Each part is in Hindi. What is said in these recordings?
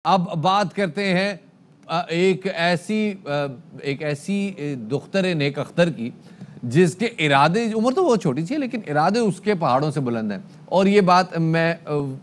अब बात करते हैं एक ऐसी दुख्तर नेक अख्तर की जिसके इरादे, उम्र तो बहुत छोटी सी है लेकिन इरादे उसके पहाड़ों से बुलंद हैं। और ये बात मैं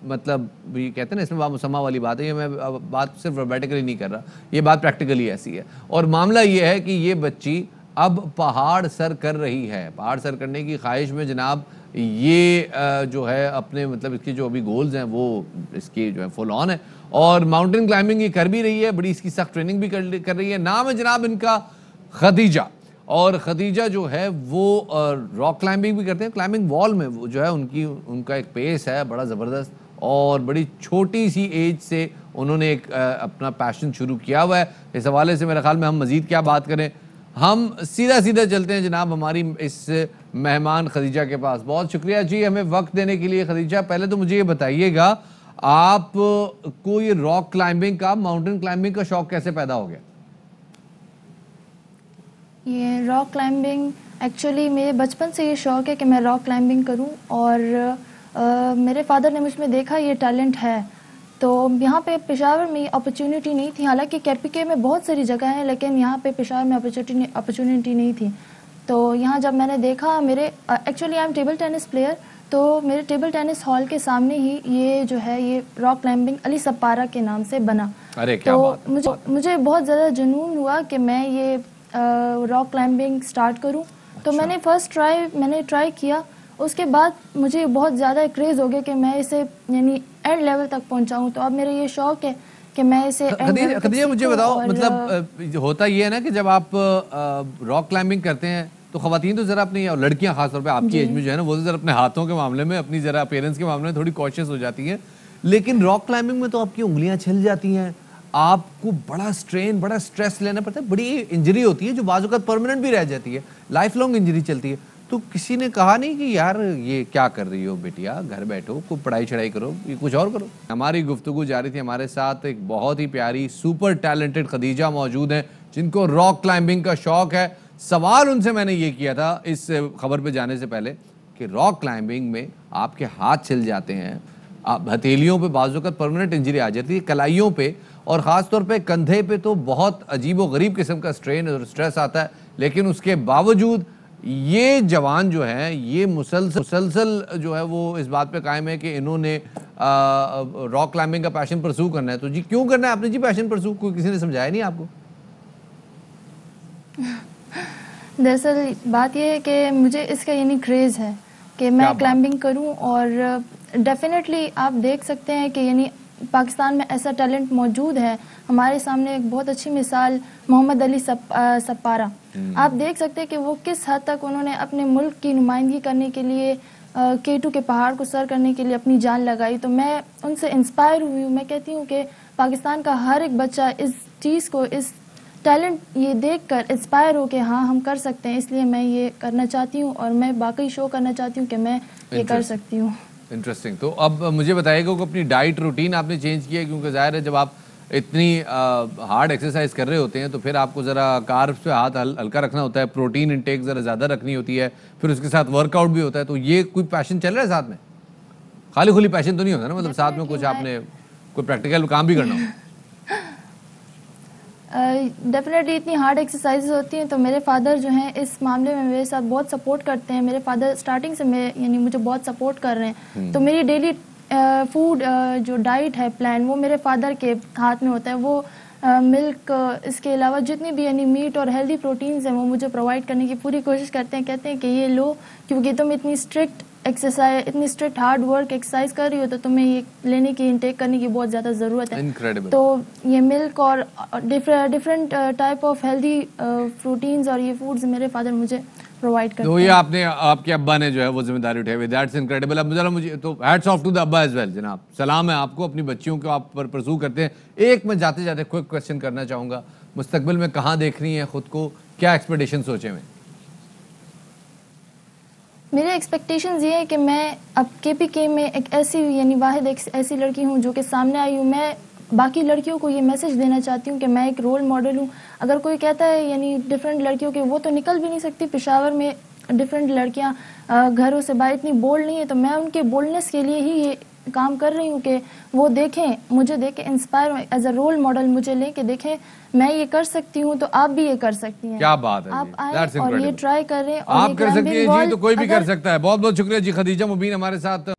मतलब ये कहते हैं ना, इसमें मुसम्मा वाली बात है, ये मैं बात सिर्फ वर्बैटिकली नहीं कर रहा, ये बात प्रैक्टिकली ऐसी है। और मामला ये है कि ये बच्ची अब पहाड़ सर कर रही है। पहाड़ सर करने की ख्वाहिश में जनाब ये जो है अपने मतलब इसके जो अभी गोल्स हैं वो इसकी जो है फुल ऑन है और माउंटेन क्लाइंबिंग ये कर भी रही है, बड़ी इसकी सख्त ट्रेनिंग भी कर रही है। नाम है जनाब इनका खदीजा। और खदीजा जो है वो रॉक क्लाइंबिंग भी करते हैं, क्लाइंबिंग वॉल में वो जो है उनका एक पेस है बड़ा ज़बरदस्त और बड़ी छोटी सी एज से उन्होंने एक अपना पैशन शुरू किया हुआ है। इस हवाले से मेरे ख्याल में हम मज़ीद क्या बात करें, हम सीधा चलते हैं जनाब हमारी इस मेहमान खदीजा के पास। बहुत शुक्रिया जी हमें वक्त देने के लिए खदीजा। पहले तो मुझे ये बताइएगा आप को ये रॉक क्लाइंबिंग का, माउंटेन क्लाइंबिंग का शौक कैसे पैदा हो गया? ये रॉक क्लाइंबिंग एक्चुअली मेरे बचपन से ये शौक़ है कि मैं रॉक क्लाइंबिंग करूं और मेरे फादर ने मुझ में देखा ये टैलेंट है। तो यहाँ पे पेशावर में अपॉर्चुनिटी नहीं थी, हालांकि केपीके में बहुत सारी जगह है लेकिन यहाँ पे पेशावर में अपॉर्चुनिटी नहीं थी। तो यहाँ जब मैंने देखा, मेरे actually I am table tennis player, तो मेरे टेबल टेनिस हॉल के सामने ही ये जो है ये रॉक क्लाइंबिंग अली सपारा के नाम से बना। अरे क्या तो बात है। मुझे बहुत ज़्यादा जुनून हुआ कि मैं ये रॉक क्लाइंबिंग स्टार्ट करूं। तो मैंने मैंने ट्राई किया, उसके बाद मुझे बहुत ज़्यादा क्रेज़ हो गया कि मैं इसे यानी एंड लेवल तक पहुंचाऊं। तो अब मेरा ये शौक़ है कि मैं इसे खदीजा मुझे बताओ, मतलब होता ये है ना कि जब आप रॉक क्लाइंबिंग करते हैं तो ख़वातीन तो ज़रा अपनी, और लड़कियां खासतौर पे आपकी एज में जो है ना वो ज़रा अपने हाथों के मामले में, अपनी ज़रा अपीयरेंस के मामले में थोड़ी कॉशियस हो जाती हैं। लेकिन रॉक क्लाइंबिंग में तो आपकी उंगलियां छिल जाती हैं, आपको बड़ा स्ट्रेन, बड़ा स्ट्रेस लेना पड़ता है, बड़ी इंजरी होती है जो बाज़ औक़ात परमानेंट भी रह जाती है, लाइफ लॉन्ग इंजरी चलती है। तो किसी ने कहा नहीं कि यार ये क्या कर रही हो बेटिया, घर बैठो, कोई पढ़ाई चढ़ाई करो, ये कुछ और करो? हमारी गुफ्तगू जारी थी, हमारे साथ एक बहुत ही प्यारी सुपर टैलेंटेड खदीजा मौजूद हैं जिनको रॉक क्लाइंबिंग का शौक है। सवाल उनसे मैंने ये किया था इस खबर पे जाने से पहले कि रॉक क्लाइंबिंग में आपके हाथ छिल जाते हैं, हथेलियों पे बाज़ औक़ात परमानेंट इंजरी आ जाती है, कलाइयों पे और ख़ास तौर पे कंधे पे तो बहुत अजीब व गरीब किस्म का स्ट्रेन और स्ट्रेस आता है। लेकिन उसके बावजूद ये जवान जो है ये मुसलसल जो है वो इस बात पे कायम है कि इन्होंने रॉक क्लाइंबिंग का पैशन परस्यू करना है। तो जी क्यों करना है आपने जी पैशन परस्यू? कोई किसी ने समझाया नहीं आपको? दरअसल बात यह है कि मुझे इसका यानी क्रेज़ है कि मैं क्लाइंबिंग करूं और डेफिनेटली आप देख सकते हैं कि यानी पाकिस्तान में ऐसा टैलेंट मौजूद है। हमारे सामने एक बहुत अच्छी मिसाल मोहम्मद अली सपारा, आप देख सकते हैं कि वो किस हद तक उन्होंने अपने मुल्क की नुमाइंदगी करने के लिए K2 के पहाड़ को सर करने के लिए अपनी जान लगाई। तो मैं उनसे इंस्पायर हुई हूँ। मैं कहती हूँ कि पाकिस्तान का हर एक बच्चा इस चीज़ को, इस टैलेंट ये देखकर इंस्पायर हो कि हाँ हम कर सकते हैं, इसलिए मैं ये करना चाहती हूँ और मैं बाकी शो करना चाहती हूँ कि मैं ये कर सकती हूँ। इंटरेस्टिंग। तो अब मुझे बताइएगा कि अपनी डाइट रूटीन आपने चेंज किया है, क्योंकि ज़ाहिर है जब आप इतनी हार्ड एक्सरसाइज कर रहे होते हैं तो फिर आपको ज़रा कार्ब्स पे हाथ हल्का रखना होता है, प्रोटीन इंटेक ज़रा ज़्यादा रखनी होती है, फिर उसके साथ वर्कआउट भी होता है। तो ये कोई पैशन चल रहा है साथ में? खाली खुली पैशन तो नहीं होता ना, मतलब साथ में कुछ आपने कोई प्रैक्टिकल काम भी करना हो? डेफिनेटली इतनी हार्ड एक्सरसाइजेज होती हैं तो मेरे फादर जो हैं इस मामले में मेरे साथ बहुत सपोर्ट करते हैं। मेरे फादर स्टार्टिंग से यानी मुझे बहुत सपोर्ट कर रहे हैं। तो मेरी डेली फूड जो डाइट है प्लान वो मेरे फादर के हाथ में होता है। वो मिल्क, इसके अलावा जितनी भी यानी मीट और हेल्दी प्रोटीन्स हैं वो मुझे प्रोवाइड करने की पूरी कोशिश करते हैं। कहते हैं कि ये लो, क्योंकि तुम इतनी स्ट्रिक्ट एक्सरसाइज, इतनी स्ट्रिक्ट हार्ड वर्क एक्सरसाइज कर रही हो तो तुम्हें ये लेने की, इंटेक करने की बहुत ज़्यादा ज़रूरत है। Incredible. तो ये मिल्क और different type of healthy proteins और ये फूड्स मेरे फादर मुझे प्रोवाइड करते हैं। तो ये आपने, आपके अब्बा ने जो है वो जिम्मेदारी उठाई हुई, दैट्स इनक्रेडिबल। अब जरा मुझे तो हैट्स ऑफ टू द अब्बा एज वेल जनाब, सलाम है आपको, अपनी बच्चियों को आप पर परस्यू करते हैं। एक मैं जाते जाते क्विक क्वेश्चन करना चाहूँगा, मुस्तकबिल में कहाँ देख रही हैं खुद को, क्या एक्सपेक्टेशन सोचे में? मेरे एक्सपेक्टेशंस ये है कि मैं अब KPK में एक ऐसी यानी वाहिद एक ऐसी लड़की हूँ जो कि सामने आई हूँ। मैं बाकी लड़कियों को ये मैसेज देना चाहती हूँ कि मैं एक रोल मॉडल हूँ। अगर कोई कहता है यानी डिफरेंट लड़कियों के, वो तो निकल भी नहीं सकती, पेशावर में डिफरेंट लड़कियाँ घरों से बाहर इतनी बोल्ड नहीं है, तो मैं उनके बोल्डनेस के लिए ही ये काम कर रही हूँ कि वो देखें, मुझे देखें, inspire as a role model मुझे लें कि देखें मैं ये कर सकती हूँ तो आप भी ये कर सकती हैं। क्या बात है आप जी, आए That's और ये incredible. ट्राई करें। और आप ये कर सकती climbing हैं जी, wall तो कोई भी कर अगर सकता है। बहुत बहुत शुक्रिया जी खदीजा मुबीन हमारे साथ।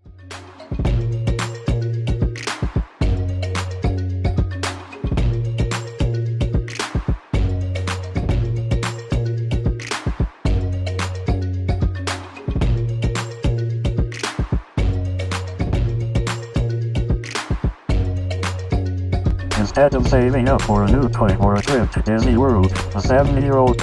Instead of saving up for a new toy or a trip to Disney World, a 7-year-old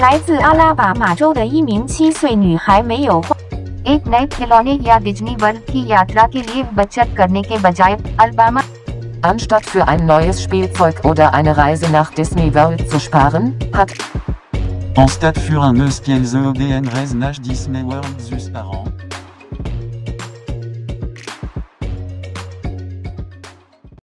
来自阿拉巴马州的一名7岁女孩没有花 एक नए खिलौने या डिज्नी वर्ल्ड की यात्रा के लिए बचत करने के बजाय Alabama Anstatt für ein neues Spielzeug oder eine Reise nach Disney World zu sparen, hat En stade für un eus qu'elles EDN Reznach Disney World zus par an.